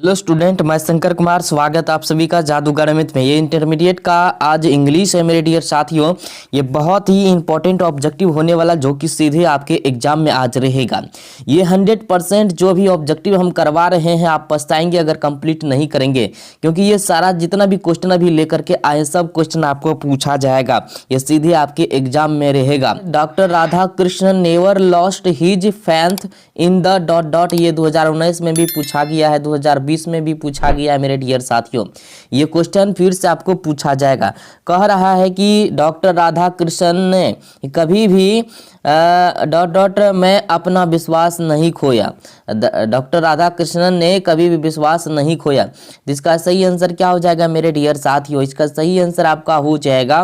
Hello student, मैं शंकर कुमार। स्वागत आप सभी का जादूगर अमित में। ये इंटरमीडिएट का आज इंग्लिश है मेरे डियर साथियों। ये बहुत ही इंपॉर्टेंट ऑब्जेक्टिव होने वाला जो कि सीधे आपके एग्जाम में आज रहेगा। ये 100% जो भी ऑब्जेक्टिव हम करवा रहे हैं आप पछताएंगे अगर कंप्लीट नहीं करेंगे, क्योंकि ये सारा जितना भी क्वेश्चन अभी लेकर के आए सब क्वेश्चन आपको पूछा जाएगा। ये सीधे आपके एग्जाम में रहेगा। Doctor Radhakrishnan never lost his faith in the dot dot. ये 2019 में भी पूछा गया है, 2020 में भी पूछा गया है मेरे डियर साथियों। ये क्वेश्चन फिर से आपको पूछा जाएगा। कह रहा है कि डॉक्टर राधा कृष्णन ने कभी भी डॉट डॉट में अपना विश्वास नहीं खोया। डॉक्टर राधा कृष्णन ने कभी भी विश्वास नहीं खोया। इसका सही आंसर क्या हो जाएगा मेरे डियर साथियों? इसका सही आंसर आपका हो जाएगा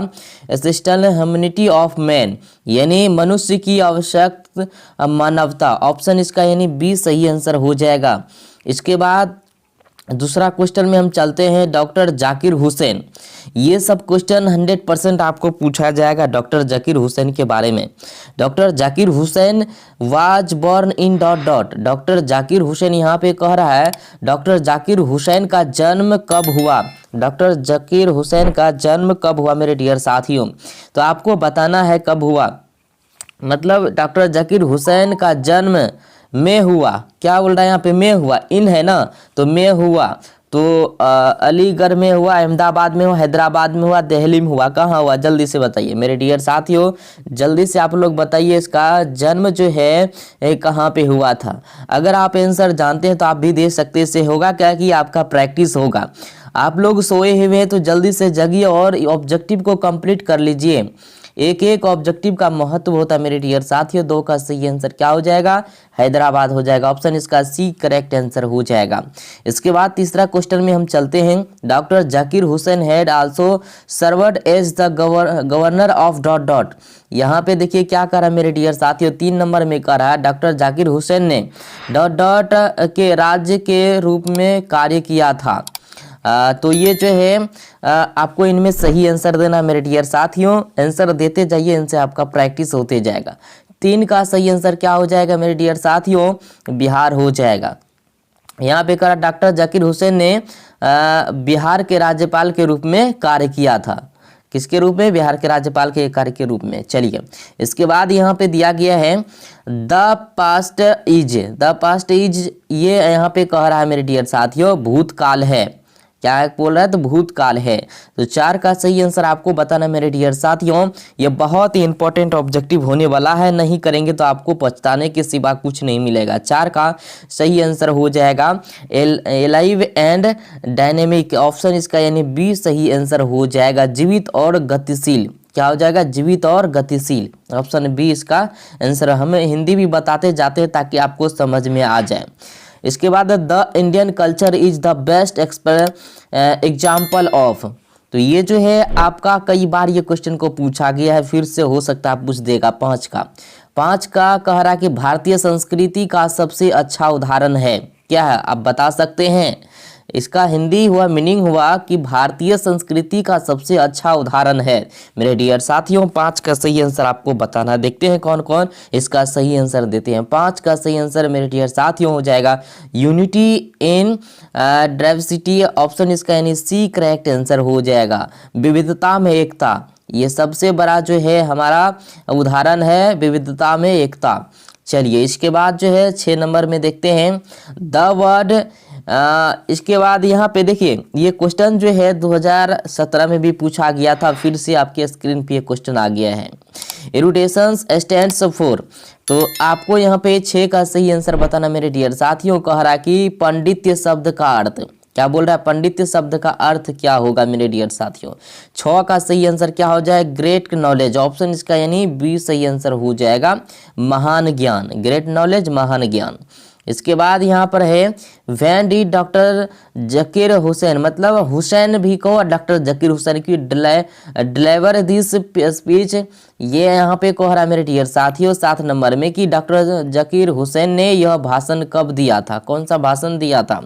एसेंशियल ह्यूमैनिटी ऑफ मैन, यानी मनुष्य की आवश्यक मानवता। ऑप्शन इसका यानी बी सही आंसर हो जाएगा। इसके बाद दूसरा क्वेश्चन में हम चलते हैं। डॉक्टर जाकिर हुसैन, ये सब क्वेश्चन 100% आपको पूछा जाएगा डॉक्टर जाकिर हुसैन के बारे में। Doctor Zakir Hussain was born in dot dot. Doctor Zakir Hussain यहाँ पे कह रहा है डॉक्टर जाकिर हुसैन का जन्म कब हुआ। डॉक्टर जाकिर हुसैन का जन्म कब हुआ मेरे डियर साथियों? तो आपको बताना है कब हुआ। मतलब डॉक्टर जाकिर हुसैन का जन्म में हुआ। क्या बोल रहा है यहाँ पे? में हुआ। इन है ना, तो में हुआ तो अलीगढ़ में हुआ, अहमदाबाद में हुआ, हैदराबाद में हुआ, दिल्ली में हुआ। कहाँ हुआ जल्दी से बताइए मेरे डियर साथियों। जल्दी से आप लोग बताइए इसका जन्म जो है कहाँ पे हुआ था। अगर आप आंसर जानते हैं तो आप भी दे सकते। इससे होगा क्या कि आपका प्रैक्टिस होगा। आप लोग सोए हुए हैं तो जल्दी से जगिए और ऑब्जेक्टिव को कंप्लीट कर लीजिए। एक एक ऑब्जेक्टिव का महत्व होता है मेरे डियर साथियों। दो का सही आंसर क्या हो जाएगा? हैदराबाद हो जाएगा। ऑप्शन इसका सी करेक्ट आंसर हो जाएगा। इसके बाद तीसरा क्वेश्चन में हम चलते हैं। Doctor Zakir Hussain had also served as the governor of dot dot. यहाँ पे देखिए क्या कर रहा है मेरे डियर साथियों, 3 नंबर में कर रहा है डॉक्टर जाकिर हुसैन ने डॉट डॉट के राज्य के रूप में कार्य किया था। तो ये जो है आपको इनमें सही आंसर देना मेरे डियर साथियों। आंसर देते जाइए, इनसे आपका प्रैक्टिस होते जाएगा। 3 का सही आंसर क्या हो जाएगा मेरे डियर साथियों? बिहार हो जाएगा। यहाँ पे कहा डॉक्टर जाकिर हुसैन ने बिहार के राज्यपाल के रूप में कार्य किया था। किसके रूप में? बिहार के राज्यपाल के कार्य के रूप में। चलिए इसके बाद यहाँ पे दिया गया है the past is. The past is ये यहाँ पे कह रहा है मेरे डियर साथियों भूतकाल है। क्या बोल रहा है? तो भूतकाल है। तो 4 का सही आंसर आपको बताना मेरे डियर साथियों। ये बहुत ही इंपॉर्टेंट ऑब्जेक्टिव होने वाला है, नहीं करेंगे तो आपको पछताने के सिवा कुछ नहीं मिलेगा। 4 का सही आंसर हो जाएगा एलाइव एंड डायनेमिक। ऑप्शन इसका यानी बी सही आंसर हो जाएगा। जीवित और गतिशील। क्या हो जाएगा? जीवित और गतिशील। ऑप्शन बी इसका आंसर। हम हिंदी भी बताते जाते हैं ताकि आपको समझ में आ जाए। इसके बाद the Indian culture is the best example of. तो ये जो है आपका कई बार ये क्वेश्चन को पूछा गया है, फिर से हो सकता है पूछ देगा। 5 का कह रहा कि भारतीय संस्कृति का सबसे अच्छा उदाहरण है। क्या है आप बता सकते हैं? इसका हिंदी हुआ मीनिंग हुआ कि भारतीय संस्कृति का सबसे अच्छा उदाहरण है मेरे डियर साथियों। 5 का सही आंसर आपको बताना। देखते हैं कौन कौन इसका सही आंसर देते हैं। 5 का सही आंसर मेरे डियर साथियों हो जाएगा यूनिटी इन डाइवर्सिटी। ऑप्शन इसका यानी सी करेक्ट आंसर हो जाएगा। विविधता में एकता, ये सबसे बड़ा जो है हमारा उदाहरण है, विविधता में एकता। चलिए इसके बाद जो है 6 नंबर में देखते हैं द वर्ड। इसके बाद यहाँ पे देखिए ये क्वेश्चन जो है 2017 में भी पूछा गया था, फिर से आपके स्क्रीन पे क्वेश्चन आ गया है। इरुटेशंस स्टैंड्स फॉर। तो आपको यहाँ पे 6 का सही आंसर बताना मेरे डियर साथियों। कह रहा कि पंडित्य शब्द का अर्थ। क्या बोल रहा है? पंडित्य शब्द का अर्थ क्या होगा मेरे डियर साथियों? 6 का सही आंसर क्या हो जाए? Great knowledge. ऑप्शन इसका यानी बी सही आंसर हो जाएगा महान ज्ञान। ग्रेट नॉलेज, महान ज्ञान। इसके बाद यहाँ पर है वैन डी डॉक्टर जाकिर हुसैन, मतलब हुसैन भी को डॉक्टर जाकिर हुसैन की डिलीवर दिस स्पीच। ये यहाँ पे कह रहा है मेरे डियर साथियों 7 नंबर में कि डॉक्टर जाकिर हुसैन ने यह भाषण कब दिया था। कौन सा भाषण दिया था?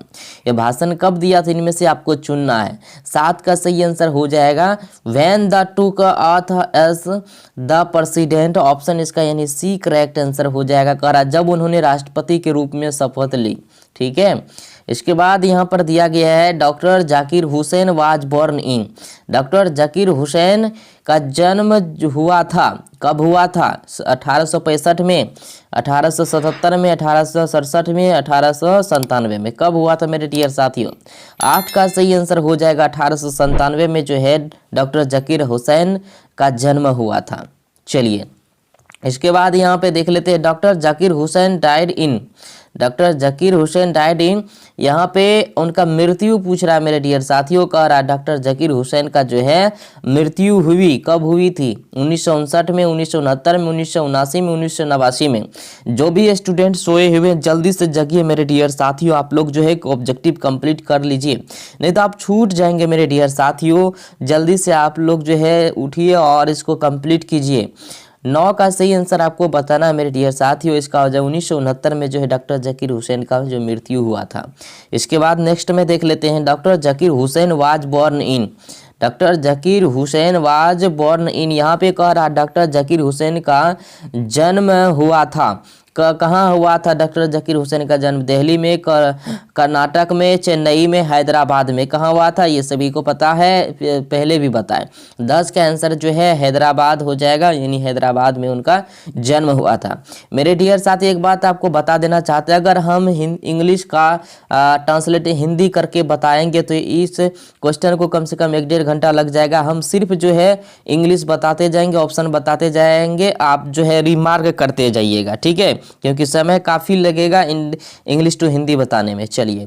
यह भाषण कब दिया था? इनमें से आपको चुनना है। 7 का सही आंसर हो जाएगा वैन द टूक auth S the president. Option इसका यानी सी करेक्ट आंसर हो जाएगा। कह रहा जब उन्होंने राष्ट्रपति के रूप में शपथ ली। ठीक है, इसके बाद यहाँ पर दिया गया है doctor Zakir Hussain was born in. Doctor Zakir Hussain का जन्म हुआ था, कब हुआ था? 1865 में, 1877 में, 1867 में, 1897 में। कब हुआ था मेरे डियर साथियों? 8 का सही आंसर हो जाएगा 1897 में जो है डॉक्टर जाकिर हुसैन का जन्म हुआ था। चलिए इसके बाद यहाँ पे देख लेते हैं doctor Zakir Hussain died in. Doctor Zakir Hussain died in, यहाँ पे उनका मृत्यु पूछ रहा है मेरे डियर साथियों। कह रहा है डॉक्टर जाकिर हुसैन का जो है मृत्यु हुई, कब हुई थी? 1959 में, 1969 में, 1979 में, 1989 में। जो भी स्टूडेंट सोए हुए जल्दी से जगिए मेरे डियर साथियों, आप लोग जो है ऑब्जेक्टिव कंप्लीट कर लीजिए, नहीं तो आप छूट जाएंगे मेरे डियर साथियों। जल्दी से आप लोग जो है उठिए और इसको कंप्लीट कीजिए। 9 का सही आंसर आपको बताना है मेरे डियर साथियों। इसका हो जाए 1969 में जो है डॉक्टर जाकिर हुसैन का जो मृत्यु हुआ था। इसके बाद नेक्स्ट में देख लेते हैं doctor Zakir Hussain was born in. Doctor Zakir Hussain was born in, यहाँ पे कह रहा डॉक्टर जाकिर हुसैन का जन्म हुआ था। कहाँ हुआ था डॉक्टर जाकिर हुसैन का जन्म? दिल्ली में, कर्नाटक में, चेन्नई में, हैदराबाद में। कहाँ हुआ था ये सभी को पता है, पहले भी बताए। 10 का आंसर जो है हैदराबाद हो जाएगा, यानी हैदराबाद में उनका जन्म हुआ था। मेरे डियर साथी एक बात आपको बता देना चाहते हैं, अगर हम इंग्लिश का ट्रांसलेट हिंदी करके बताएंगे तो इस क्वेश्चन को कम से कम 1-1.5 घंटा लग जाएगा। हम सिर्फ जो है इंग्लिश बताते जाएंगे, ऑप्शन बताते जाएंगे, आप जो है रिमार्क करते जाइएगा, ठीक है, क्योंकि समय काफ़ी लगेगा इंग्लिश टू हिंदी बताने में। चलिए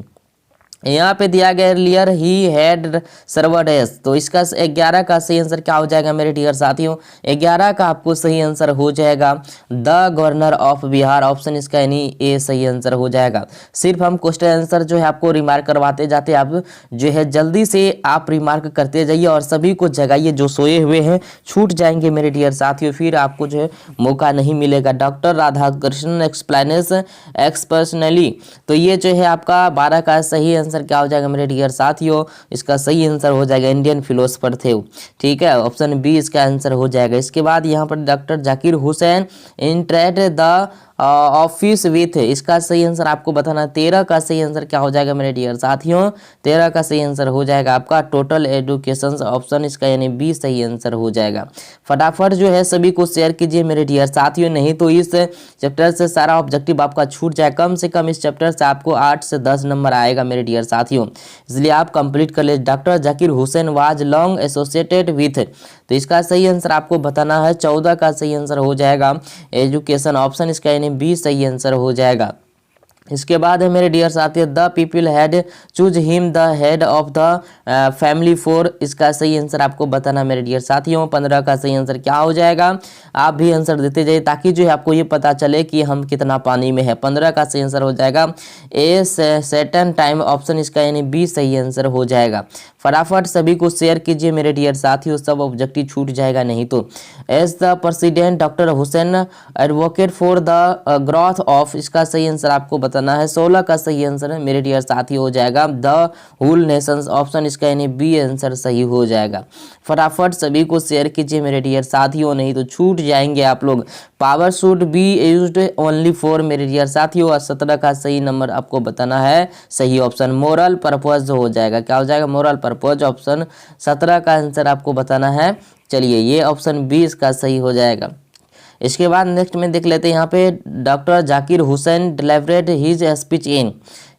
यहाँ पे दिया गया लियर ही हैड सर्वर्ड एस, तो इसका 11 का सही आंसर क्या हो जाएगा मेरे डियर साथियों? 11 का आपको सही आंसर हो जाएगा the governor of Bihar. Option इसका यानी ए सही आंसर हो जाएगा। सिर्फ हम क्वेश्चन आंसर जो है आपको रिमार्क करवाते जाते, आप जो है जल्दी से आप रिमार्क करते जाइए और सभी को जगाइए। जो सोए हुए हैं छूट जाएंगे मेरे डियर साथियों, फिर आपको जो है मौका नहीं मिलेगा। डॉक्टर राधाकृष्णन एक्सप्लेनेस एक्सपर्सनली, तो ये जो है आपका 12 का सही आंसर क्या हो जाएगा मेरे डियर साथियों? इसका सही आंसर हो जाएगा इंडियन फिलोसफर थे, ठीक है, ऑप्शन बी इसका आंसर हो जाएगा। इसके बाद यहाँ पर doctor Zakir Hussain interact the office with, इसका सही आंसर आपको बताना। 13 का सही आंसर क्या हो जाएगा मेरे डियर साथियों? 13 का सही आंसर हो जाएगा आपका टोटल एजुकेशन, ऑप्शन इसका यानी बी सही आंसर हो जाएगा। फटाफट जो है सभी को शेयर कीजिए मेरे डियर साथियों, नहीं तो इस चैप्टर से सारा ऑब्जेक्टिव आपका छूट जाए। कम से कम इस चैप्टर से आपको 8 से 10 नंबर आएगा मेरे डियर साथियों, इसलिए आप कंप्लीट कर ले। Doctor Zakir Hussain was long associated with, तो इसका सही आंसर आपको बताना है। 14 का सही आंसर हो जाएगा एजुकेशन, ऑप्शन इसका यानी बी सही आंसर हो जाएगा। इसके बाद है मेरे डियर साथियों the people had choose him the head of the family for, इसका सही आंसर आपको बताना मेरे डियर साथियों। 15 का सही आंसर क्या हो जाएगा? आप भी आंसर देते जाइए ताकि जो है आपको ये पता चले कि हम कितना पानी में है। 15 का सही आंसर हो जाएगा ए सर्टेन टाइम, ऑप्शन इसका यानी बी सही आंसर हो जाएगा। फटाफट सभी को शेयर कीजिए मेरे डियर साथियों, सब ऑब्जेक्टिव छूट जाएगा नहीं तो। As the president doctor Hussain advocate for the growth of, इसका सही आंसर आपको बताना है। 16 का सही आंसर है मेरे डियर साथी हो जाएगा द होल नेशंस, ऑप्शन इसका यानी बी आंसर सही हो जाएगा। फटाफट सभी को शेयर कीजिए मेरे डियर साथियों, नहीं तो छूट जाएंगे आप लोग। Power should be used only for, मेरे डियर साथियों। और 17 का सही नंबर आपको बताना है, सही ऑप्शन मोरल पर्पज हो जाएगा। क्या हो जाएगा? मोरल पर्पज, ऑप्शन 17 का आंसर आपको बताना है। चलिए ये ऑप्शन बी इसका सही हो जाएगा। इसके बाद नेक्स्ट में देख लेते हैं यहाँ पे doctor Zakir Hussain delivered his speech in,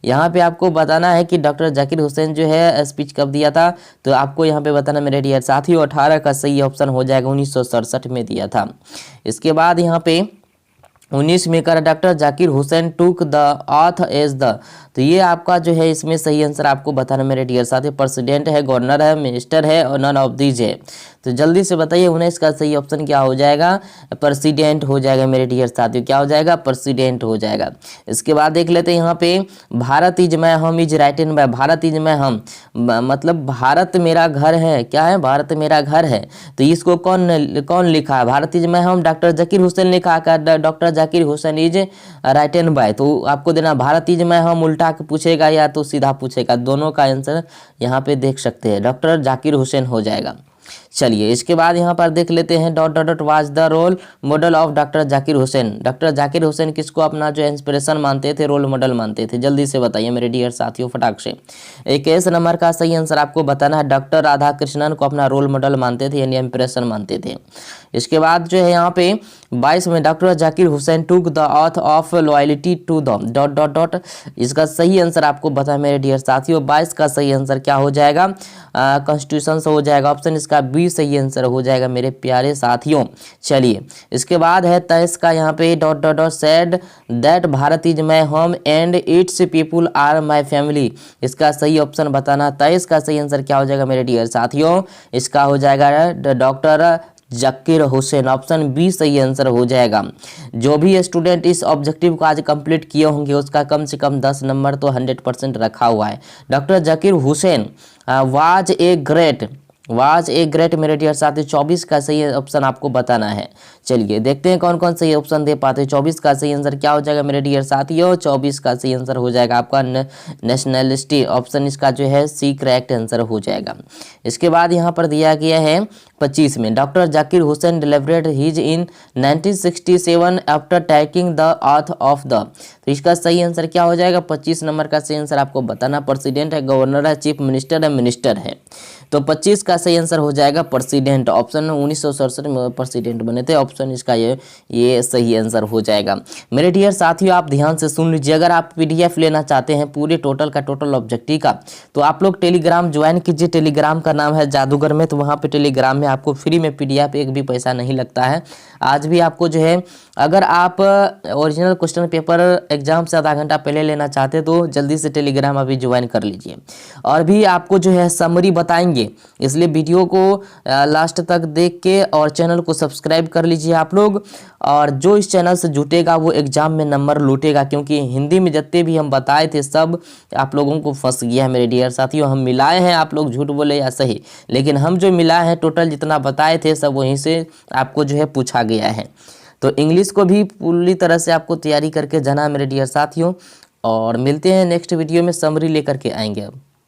यहाँ पे आपको बताना है कि डॉक्टर जाकिर हुसैन जो है स्पीच कब दिया था, तो आपको यहाँ पे बताना मेरे डियर साथियों। 18 का सही ऑप्शन हो जाएगा, 1967 में दिया था। इसके बाद यहाँ पे 19 में कर doctor Zakir Hussain took the auth as the, तो ये आपका जो है इसमें सही आंसर आपको बताना मेरे डियर साथी। प्रेसिडेंट है, गवर्नर है, मिनिस्टर है और नन ऑफ दीज है, तो जल्दी से बताइए 19 का सही ऑप्शन क्या हो जाएगा? प्रेसिडेंट हो जाएगा मेरे डियर साथियों। क्या हो जाएगा? प्रेसिडेंट हो जाएगा। इसके बाद देख लेते हैं यहाँ पे Bharat is my home is right in by, Bharat is my home मतलब भारत मेरा घर है। क्या है? भारत मेरा घर है। तो इसको कौन लिखा है? Bharat is my home doctor Zakir Hussain लिखा है, doctor Zakir Hussain is right in by, तो आपको देना भारत इज माय होम उल्टा के पूछेगा या तो सीधा पूछेगा, दोनों का आंसर यहाँ पे देख सकते हैं, डॉक्टर जाकिर हुसैन हो जाएगा। चलिए इसके बाद यहाँ पर देख लेते हैं dot dot dot was the role model of doctor Zakir Hussain. Doctor Zakir Hussain किसको अपना जो इंस्पिरेशन मानते थे, रोल मॉडल मानते थे, जल्दी से बताइए मेरे डियर साथियों फटाक से। 21 नंबर का सही आंसर आपको बताना है। डॉक्टर राधाकृष्णन को अपना रोल मॉडल मानते थे यानी इंस्पिरेशन मानते थे। इसके बाद जो है यहाँ पे 22 में doctor Zakir Hussain took the oath of loyalty to the dot dot dot. इसका सही आंसर आपको बता है मेरे डियर साथियों। 22 का सही आंसर क्या हो जाएगा, कॉन्स्टिट्यूशन से हो जाएगा। ऑप्शन इसका बी सही आंसर हो जाएगा मेरे प्यारे साथियों। चलिए इसके बाद है 23 का यहाँ पे dot dot dot said that Bharat is my home and its people are my family. इसका सही ऑप्शन बताना। 23 का सही आंसर क्या हो जाएगा मेरे डियर साथियों, इसका हो जाएगा doctor Zakir Hussain. Option B सही आंसर हो जाएगा। जो भी स्टूडेंट इस ऑब्जेक्टिव को आज कंप्लीट किए होंगे उसका कम से कम 10 नंबर तो 100% रखा हुआ है। Doctor Zakir Hussain was a great मेरे डियर साथी। 24 का सही ऑप्शन आपको बताना है। चलिए देखते हैं कौन कौन सही ऑप्शन दे पाते हैं। 24 का सही आंसर क्या हो जाएगा मेरे डियर साथियों, 24 का सही आंसर हो जाएगा आपका नेशनलिस्टी। ऑप्शन इसका जो है सी करेक्ट आंसर हो जाएगा। इसके बाद यहाँ पर दिया गया है 25 में doctor Zakir Hussain delivered his in 1967 after taking the oath of the. तो इसका सही आंसर क्या हो जाएगा, 25 नंबर का सही आंसर आपको बताना। प्रेसिडेंट है, गवर्नर है, चीफ मिनिस्टर है, मिनिस्टर है। तो 25 का सही आंसर हो जाएगा प्रेसिडेंट। ऑप्शन 1967 में प्रेसिडेंट बने थे। ऑप्शन इसका ये सही आंसर हो जाएगा। मेरे डियर साथियों आप ध्यान से सुन लीजिए। अगर आप पीडीएफ लेना चाहते हैं पूरे टोटल का टोटल ऑब्जेक्टिव का तो आप लोग टेलीग्राम ज्वाइन कीजिए। टेलीग्राम का नाम है जादूगर में। तो वहाँ पे टेलीग्राम में आपको फ्री में पीडीएफ एक भी पैसा नहीं लगता है। आज भी आपको जो है अगर आप ओरिजिनल क्वेश्चन पेपर एग्जाम से आधा घंटा पहले लेना चाहते तो जल्दी से टेलीग्राम अभी ज्वाइन कर लीजिए। और भी आपको जो है समरी बताएंगे, इसलिए वीडियो को लास्ट तक देख के और चैनल को सब्सक्राइब कर लीजिए आप लोग। और जो इस चैनल से जुटेगा वो एग्जाम में नंबर लूटेगा, क्योंकि हिंदी में जितने भी हम बताए थे सब आप लोगों को फंस गया है मेरे डियर साथियों। हम मिलाए हैं, आप लोग झूठ बोले या सही, लेकिन हम जो मिलाए हैं टोटल जितना बताए थे सब वहीं से आपको जो है पूछा गया है। तो इंग्लिश को भी पूरी तरह से आपको तैयारी करके जाना मेरे डियर साथियों। और मिलते हैं नेक्स्ट वीडियो में, समरी लेकर के आएंगे अब।